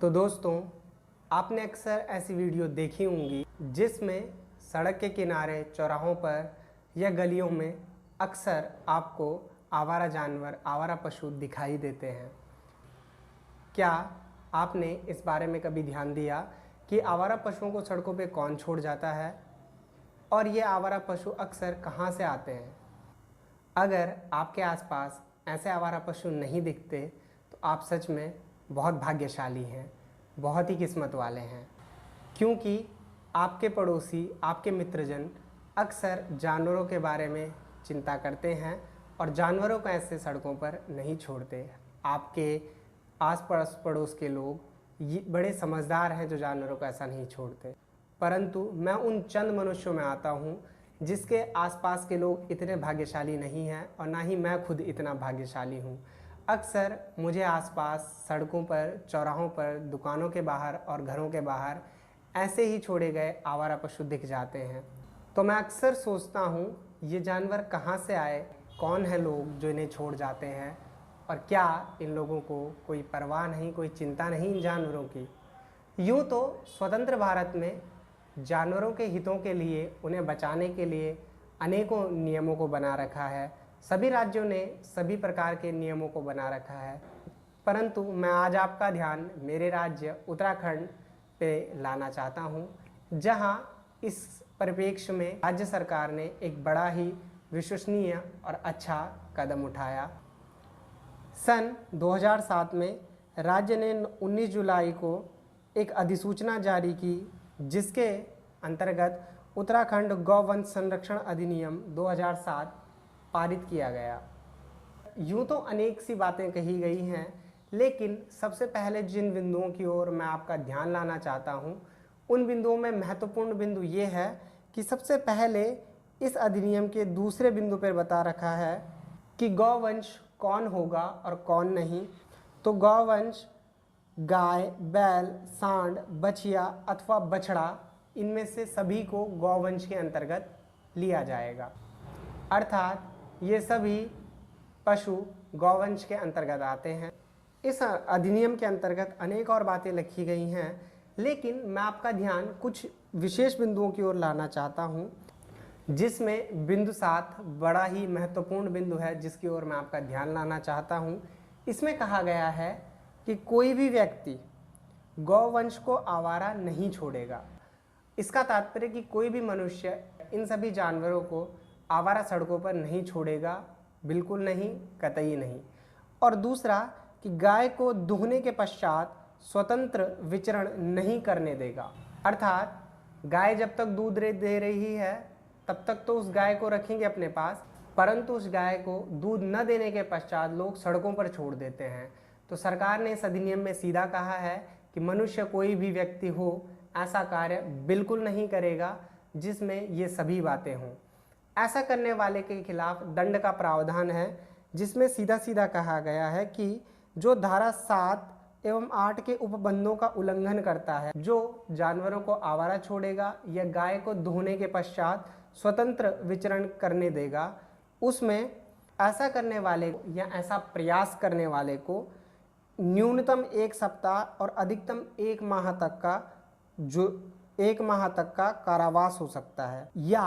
तो दोस्तों, आपने अक्सर ऐसी वीडियो देखी होंगी जिसमें सड़क के किनारे, चौराहों पर या गलियों में अक्सर आपको आवारा जानवर, आवारा पशु दिखाई देते हैं। क्या आपने इस बारे में कभी ध्यान दिया कि आवारा पशुओं को सड़कों पे कौन छोड़ जाता है और ये आवारा पशु अक्सर कहाँ से आते हैं? अगर आपके आसपास ऐसे आवारा पशु नहीं दिखते तो आप सच में बहुत भाग्यशाली हैं, बहुत ही किस्मत वाले हैं, क्योंकि आपके पड़ोसी, आपके मित्रजन अक्सर जानवरों के बारे में चिंता करते हैं और जानवरों को ऐसे सड़कों पर नहीं छोड़ते। आपके आस पास पड़ोस के लोग ये बड़े समझदार हैं जो जानवरों को ऐसा नहीं छोड़ते, परंतु मैं उन चंद मनुष्यों में आता हूँ जिसके आसपास के लोग इतने भाग्यशाली नहीं हैं और ना ही मैं खुद इतना भाग्यशाली हूँ। अक्सर मुझे आसपास सड़कों पर, चौराहों पर, दुकानों के बाहर और घरों के बाहर ऐसे ही छोड़े गए आवारा पशु दिख जाते हैं। तो मैं अक्सर सोचता हूँ ये जानवर कहाँ से आए, कौन है लोग जो इन्हें छोड़ जाते हैं और क्या इन लोगों को कोई परवाह नहीं, कोई चिंता नहीं इन जानवरों की। यूँ तो स्वतंत्र भारत में जानवरों के हितों के लिए, उन्हें बचाने के लिए अनेकों नियमों को बना रखा है। सभी राज्यों ने सभी प्रकार के नियमों को बना रखा है, परंतु मैं आज आपका ध्यान मेरे राज्य उत्तराखंड पे लाना चाहता हूँ, जहाँ इस परिप्रेक्ष्य में राज्य सरकार ने एक बड़ा ही विश्वसनीय और अच्छा कदम उठाया। सन 2007 में राज्य ने 19 जुलाई को एक अधिसूचना जारी की, जिसके अंतर्गत उत्तराखंड गौवंश संरक्षण अधिनियम 2007 पारित किया गया। यूँ तो अनेक सी बातें कही गई हैं, लेकिन सबसे पहले जिन बिंदुओं की ओर मैं आपका ध्यान लाना चाहता हूँ, उन बिंदुओं में महत्वपूर्ण बिंदु ये है कि सबसे पहले इस अधिनियम के दूसरे बिंदु पर बता रखा है कि गौवंश कौन होगा और कौन नहीं। तो गौवंश गाय, बैल, सांड, बछिया अथवा बछड़ा, इनमें से सभी को गौवंश के अंतर्गत लिया जाएगा। अर्थात ये सभी पशु गौवंश के अंतर्गत आते हैं। इस अधिनियम के अंतर्गत अनेक और बातें लिखी गई हैं, लेकिन मैं आपका ध्यान कुछ विशेष बिंदुओं की ओर लाना चाहता हूं, जिसमें बिंदु 7 बड़ा ही महत्वपूर्ण बिंदु है, जिसकी ओर मैं आपका ध्यान लाना चाहता हूं। इसमें कहा गया है कि कोई भी व्यक्ति गौवंश को आवारा नहीं छोड़ेगा। इसका तात्पर्य कि कोई भी मनुष्य इन सभी जानवरों को आवारा सड़कों पर नहीं छोड़ेगा, बिल्कुल नहीं, कतई नहीं। और दूसरा कि गाय को दूहने के पश्चात स्वतंत्र विचरण नहीं करने देगा। अर्थात गाय जब तक दूध दे रही है तब तक तो उस गाय को रखेंगे अपने पास, परंतु उस गाय को दूध न देने के पश्चात लोग सड़कों पर छोड़ देते हैं। तो सरकार ने इस अधिनियम में सीधा कहा है कि मनुष्य, कोई भी व्यक्ति हो, ऐसा कार्य बिल्कुल नहीं करेगा जिसमें ये सभी बातें हों। ऐसा करने वाले के खिलाफ दंड का प्रावधान है, जिसमें सीधा सीधा कहा गया है कि जो धारा 7 एवं 8 के उपबंधों का उल्लंघन करता है, जो जानवरों को आवारा छोड़ेगा या गाय को दूहने के पश्चात स्वतंत्र विचरण करने देगा, उसमें ऐसा करने वाले या ऐसा प्रयास करने वाले को न्यूनतम 1 सप्ताह और अधिकतम 1 माह तक का कारावास हो सकता है या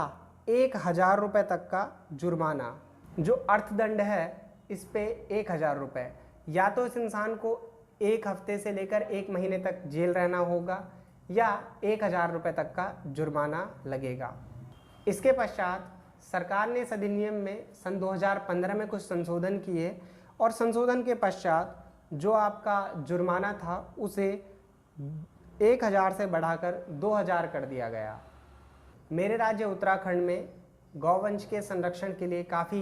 1000 रुपये तक का जुर्माना। जो अर्थदंड है इस पे 1000 रुपये, या तो इस इंसान को 1 हफ्ते से लेकर 1 महीने तक जेल रहना होगा या 1000 रुपये तक का जुर्माना लगेगा। इसके पश्चात सरकार ने इस अधिनियम में सन 2015 में कुछ संशोधन किए और संशोधन के पश्चात जो आपका जुर्माना था उसे 1000 से बढ़ाकर 2000 कर दिया गया। मेरे राज्य उत्तराखंड में गौवंश के संरक्षण के लिए काफ़ी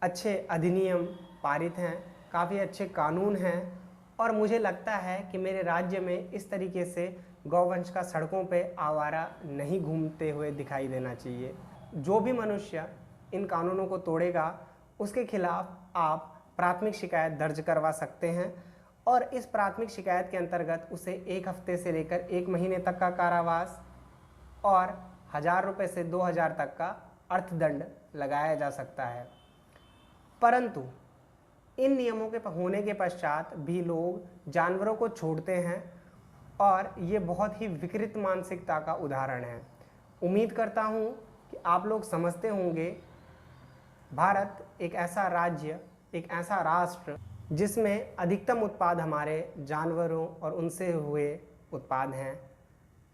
अच्छे अधिनियम पारित हैं, काफ़ी अच्छे कानून हैं और मुझे लगता है कि मेरे राज्य में इस तरीके से गौवंश का सड़कों पे आवारा नहीं घूमते हुए दिखाई देना चाहिए। जो भी मनुष्य इन कानूनों को तोड़ेगा उसके खिलाफ आप प्राथमिक शिकायत दर्ज करवा सकते हैं और इस प्राथमिक शिकायत के अंतर्गत उसे 1 हफ्ते से लेकर 1 महीने तक का कारावास और 1000 रुपये से 2000 तक का अर्थदंड लगाया जा सकता है। परंतु इन नियमों के होने के पश्चात भी लोग जानवरों को छोड़ते हैं और ये बहुत ही विकृत मानसिकता का उदाहरण है। उम्मीद करता हूँ कि आप लोग समझते होंगे, भारत एक ऐसा राज्य, एक ऐसा राष्ट्र जिसमें अधिकतम उत्पाद हमारे जानवरों और उनसे हुए उत्पाद हैं।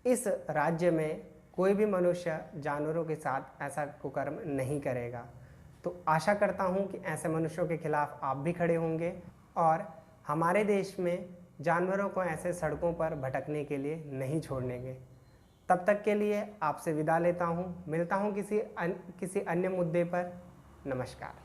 इस राज्य में कोई भी मनुष्य जानवरों के साथ ऐसा कुकर्म नहीं करेगा। तो आशा करता हूँ कि ऐसे मनुष्यों के खिलाफ आप भी खड़े होंगे और हमारे देश में जानवरों को ऐसे सड़कों पर भटकने के लिए नहीं छोड़ेंगे। तब तक के लिए आपसे विदा लेता हूँ। मिलता हूँ किसी अन्य मुद्दे पर। नमस्कार।